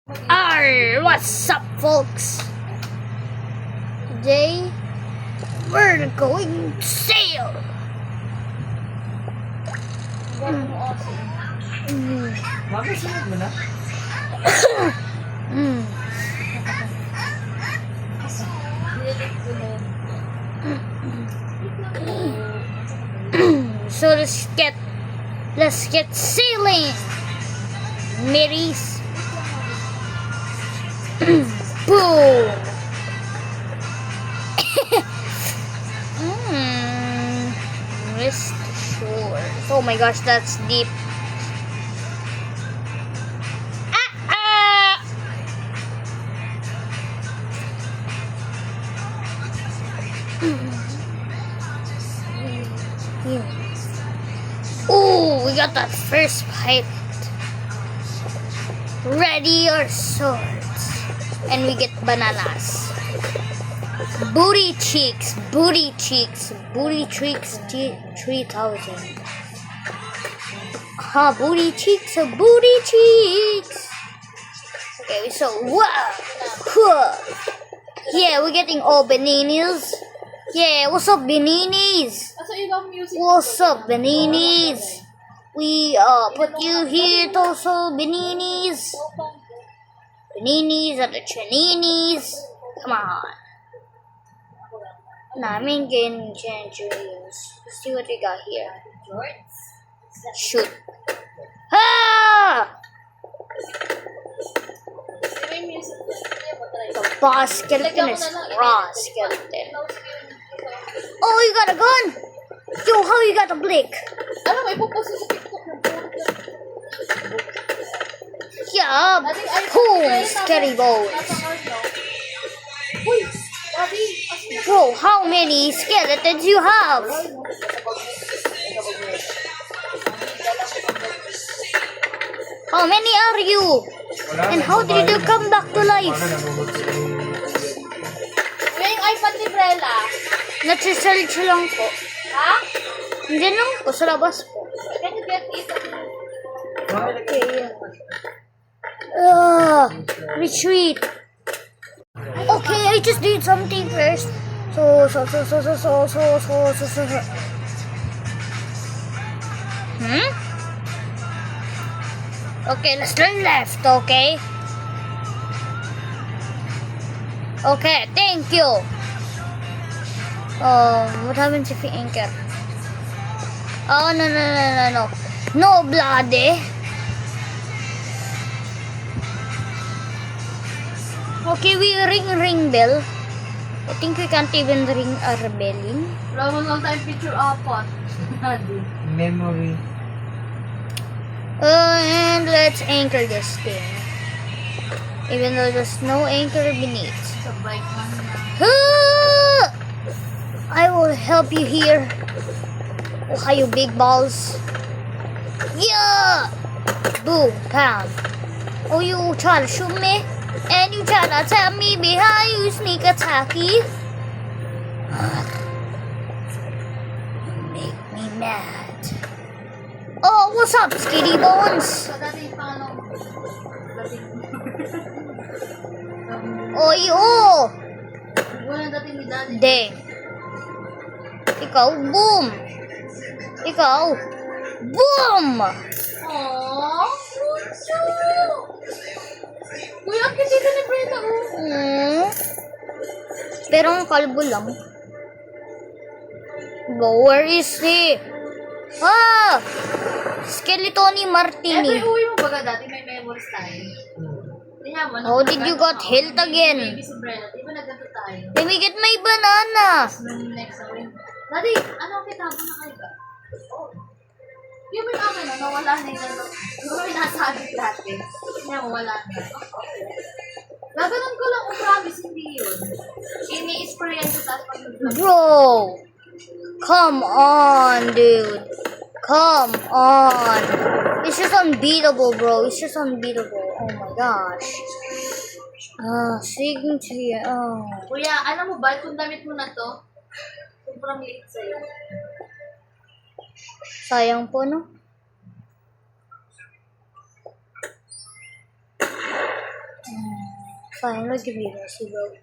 What's up, folks? Today we're going to sail. So let's get sailing, mateys. Boom. Wrist shore. Oh my gosh, that's deep. Oh, we got that first pirate. Ready your swords. And we get bananas. Booty cheeks, booty cheeks, booty cheeks 3000. Booty cheeks, booty cheeks. Okay, so wow. Yeah, we're getting all bananas. Yeah, what's up, bananas? What's up, bananas? We put you here also, bananas. Bananas at the chaninis. Come on. Namin getting tangerines. Let's see what we got here. Shoot. Ah! The boss skeleton is raw skeleton. Oh, you got a gun? Yo, how you got a blick? Yeah, boom, scary bones. Bro, how many skeletons you have? How many are you? And how did you come back to life? Yung iPad ni Brella. Nagsisearch lang po. Ha? Hindi lang po, sa labas po. Can you get it? Okay. Retreat. Okay, I just did something first. So. Okay, let's turn left, okay? Okay, thank you. What happens if we anchor? Oh, no. No, bloody. Okay, we ring bell. I think we can't even ring our belling. Wala mo lang tayong picture apat. Memory. And let's anchor this thing. Even though there's no anchor beneath. Sa bike man na. I will help you here. Oh, you big balls. Yeah! Boom, pound. Oh, you try to shoot me? And you try to attack me behind you, sneak attacky. Make me mad. Oh, what's up, Skitty Bones? Sa dati pa ano. Oh, yo! Wala dati ni Daddy. Dang. Ikaw, boom! Ikaw, boom! Aww, puso! Kuya, ang kiti ka ni Brella, oh. Pero ang kalbo lang. But where is he? Skeletoni Martini. Uwi mo baga dati, may memories tayo. Tingnan mo, How did you got healed again? Baby si Brella, di ba nagganto tayo? Let me get my banana. Nung next na rin. Daddy, ano ang kitabo na kayo ba? Oh. Yung may akin na, nawala na yung ano. Yung may nasabit dati. Hindi mo, wala na. Gaganon ko lang, promise, hindi yun. Ini-sprayan ko tapos pag-vlog. Bro, come on, dude. Come on. It's just unbeatable, bro. It's just unbeatable. Oh my gosh. Speaking to you. Kuya, alam mo ba, kung damit mo na to, sobrang liit sa'yo. Sayang po, no? Fine, let's give you this, bro.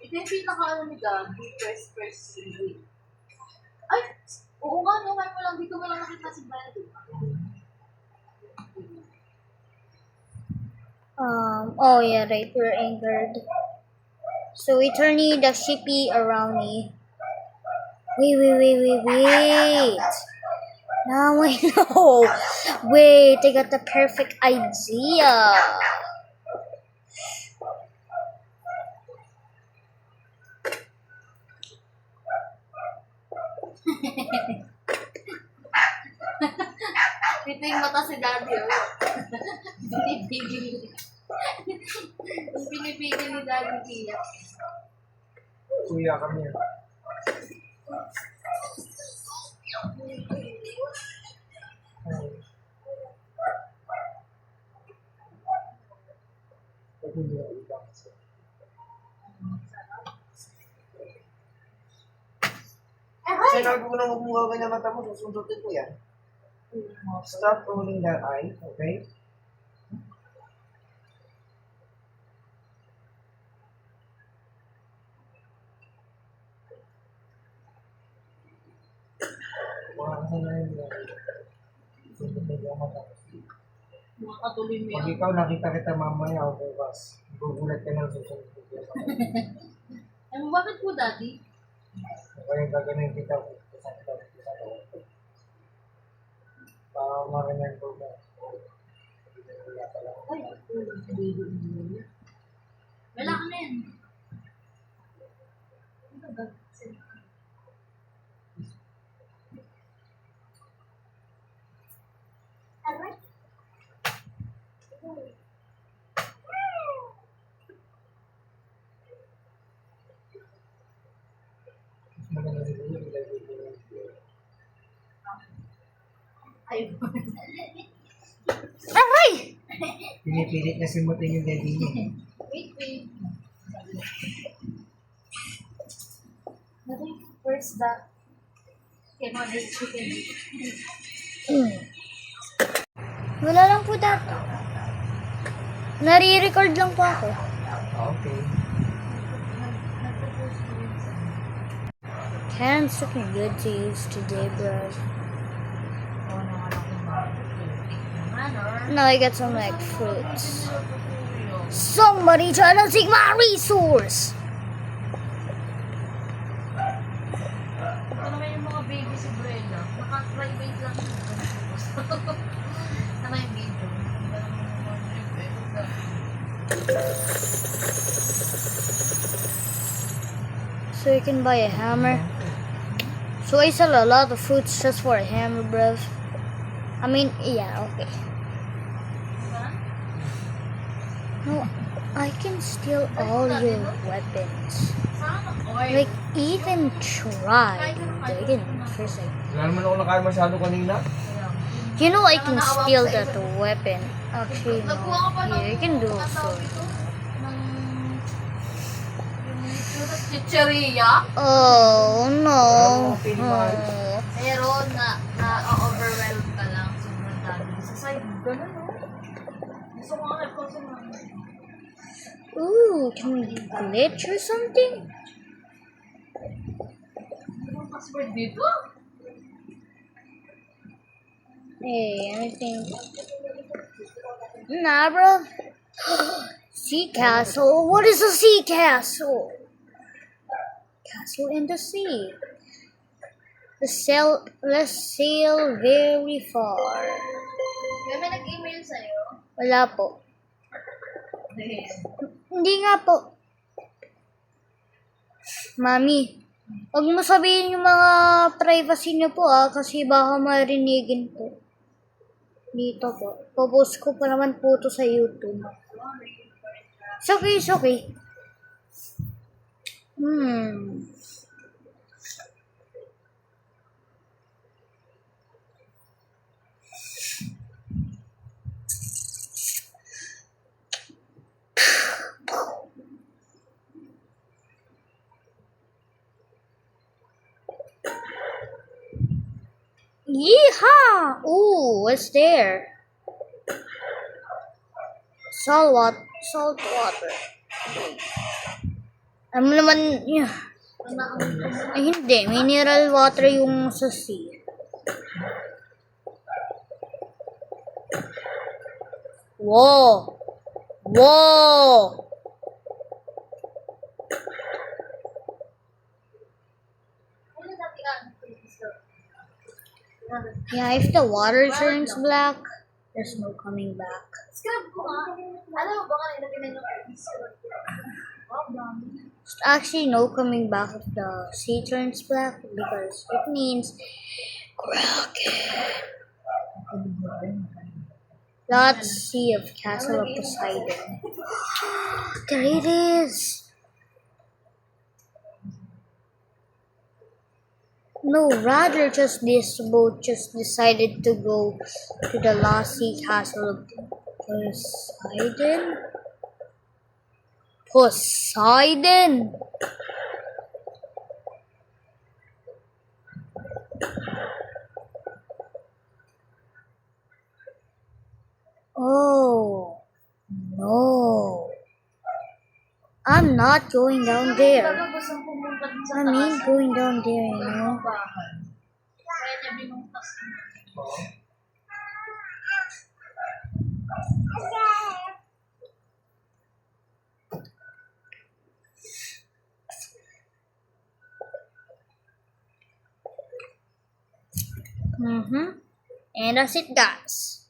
Ito yung pinaka-ano ni Gabi, first review. Ay! Oo nga, no, ngayon mo lang, dito mo lang nakita si Daddy. Oh yeah, right, we're anchored. So we turn the shippy around me. Wait. Now I know. Wait, I got the perfect idea. Dito yung mata si Daddy, oh. Pinipigil. Pinipigil ni Daddy iyak. Kuya kami. Sinabi ko na huwag mo na mata mo, susundutin ko yan. Stop rolling that eye, okay? Makakatuloy mo Pag yan. ikaw nakita kita mamaya o bukas, gugulat ka ng susunod ko. Ay, bakit po, Daddy? Kaya gaganin kita ko sa para marinig ko mo. Ay, wala ka na yan. Ano ba? Alright. Ay, Aray! Pinipilit na simutin yung daddy niya. wait. Daddy, where's the... Okay, mga chicken. Wala lang po dato. Nare-record lang po ako. Okay. Can's looking good to use today, bro. Now I got some like fruits. Somebody try to take my resource. Ito naman yung mga baby si Brenda. Naka-private lang yun. Sana yung video. So you can buy a hammer. So I sell a lot of fruits just for a hammer, bruv. I mean, yeah, okay. No, I can steal all your weapons. Like, even try digging for a second. Wala naman ako nakain masyado kanina. You know I can steal that weapon. Actually, no. Yeah, you can do it. So. Chicheria? Oh, no. Oh. Meron na-overwhelm ka lang. Sobrang dami. Sa side, ganun, no? Gusto ko nga kasi Ooh, can we glitch or something? anong password dito? Hey, anything? Nah, bro. Sea castle? What is a sea castle? Castle in the sea. Let's sail very far. May nag-email sa'yo? Wala po. Hindi nga po. Mami, huwag mo sabihin yung mga privacy niyo po kasi baka marinigin po. Dito po. Popost ko pa naman po to sa YouTube. It's okay. Yeehaw! Ooh, what's there? Salt water. Alam mo naman, yeah. Ay, hindi. Mineral water yung sa sea. Whoa! Whoa! Yeah, if the water turns black, there's no coming back. Scrub ko nga. Ano, baka nilagyan yung There's actually no coming back if the sea turns black because it means Kraken. Let's see of Castle of Poseidon. There it is. No, rather just this boat just decided to go to the Lost Sea Castle of Poseidon. Poseidon! Oh, no. I'm not going down there. gustong pumunta dun sa I mean going down there, you know. bahay. Kaya niya binuntas. And that's it, guys.